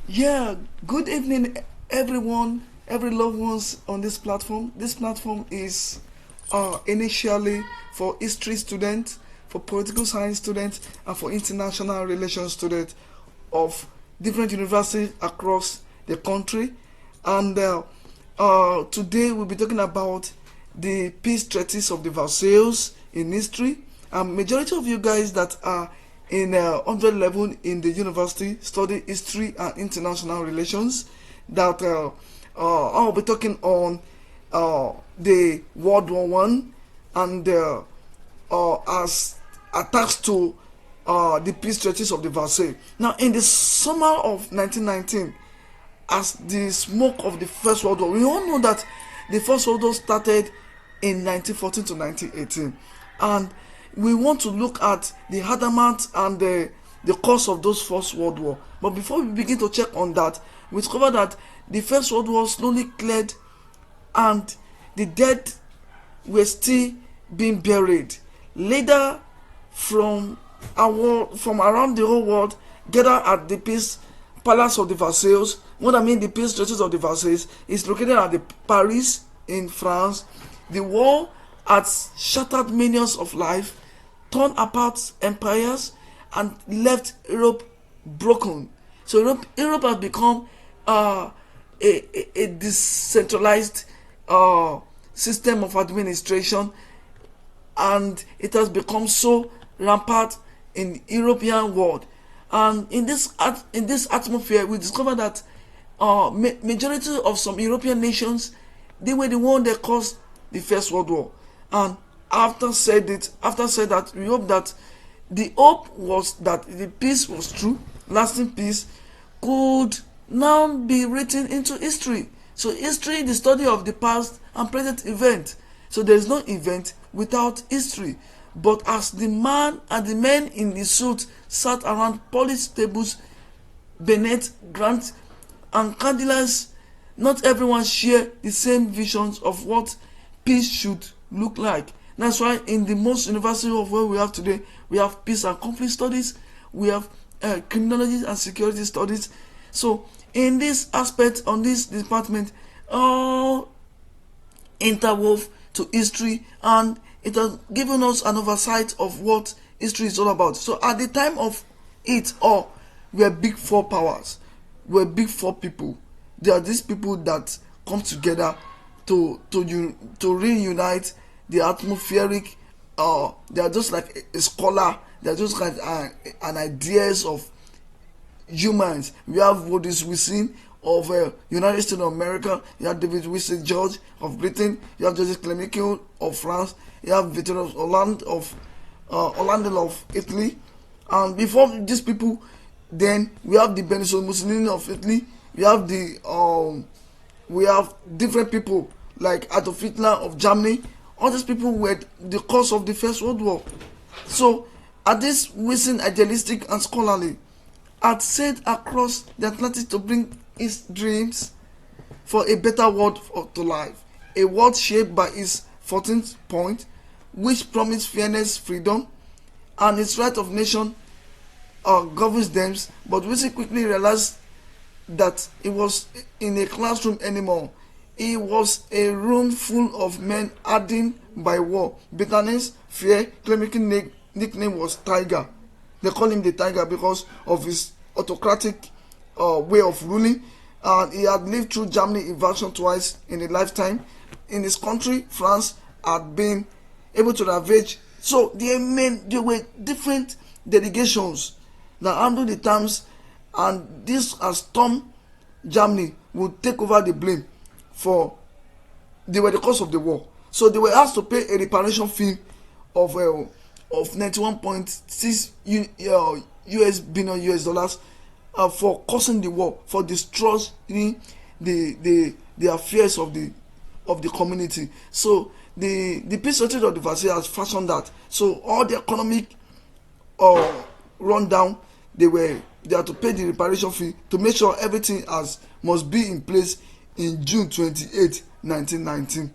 Yeah, good evening, everyone, every loved ones on this platform. This platform is initially for history students, for political science students, and for international relations students of different universities across the country. And today we'll be talking about the peace treaties of the Versailles in history. Majority of you guys that are in 100 level in the university study history and international relations that I'll be talking on the World War One and as attached to the peace treaties of the Versailles. Now, in the summer of 1919, as the smoke of the First World War, we all know that the First World War started in 1914 to 1918, and we want to look at the adamant and the cause of those First World War. But before we begin to check on that, we discover that the First World War slowly cleared and the dead were still being buried. Later, from around the whole world, gathered at the Peace Palace of the Versailles. What I mean, the Peace Treaties of the Versailles is located at the Paris in France. The war has shattered millions of lives, torn apart empires, and left Europe broken. So Europe has become a decentralized system of administration, and it has become so rampant in European world. And in this atmosphere, we discover that majority of some European nations, they were the one that caused the First World War. And after said that, we hope that the hope was that the peace was true, lasting peace, could now be written into history. So history, the study of the past and present event. So there is no event without history. But as the man and the men in the suit sat around polished tables, Bennett, Grant, and candlelights, not everyone shared the same visions of what peace should look like. That's why in the most university of where we have today, we have peace and conflict studies, we have criminology and security studies. So in this aspect, on this department, all interwove to history, and it has given us an oversight of what history is all about. So at the time of it all, we are big four powers, we're big four people. There are these people that come together to reunite the atmospheric. They are just like a scholar. They are just like an ideas of humans. We have Woodrow Wilson of United States of America. You have David Winston George of Britain. You have Joseph Clémenceau of France. You have Vittorio Orlando of Italy. And before these people, then we have the Benito Mussolini of Italy. We have different people like Adolf Hitler of Germany. All these people were the cause of the First World War. So, at this Wilson idealistic and scholarly had sailed across the Atlantic to bring his dreams for a better world to life, a world shaped by his 14th point, which promised fairness, freedom, and its right of nation governs them. But Wilson quickly realized that it was in a classroom anymore. It was a room full of men hardened by war, bitterness, fear. Clemenceau's nickname was Tiger. They call him the Tiger because of his autocratic way of ruling. And he had lived through Germany invasion twice in a lifetime. In his country, France had been able to ravage. So there were different delegations that handled the terms, and this has Tom Germany would take over the blame for they were the cause of the war. So they were asked to pay a reparation fee of 91.6 US billion US dollars for causing the war, for destroying the affairs of the community. So the peace treaty of the Versailles has fashioned that. So all the economic rundown, they had to pay the reparation fee to make sure everything must be in place in June 28, 1919.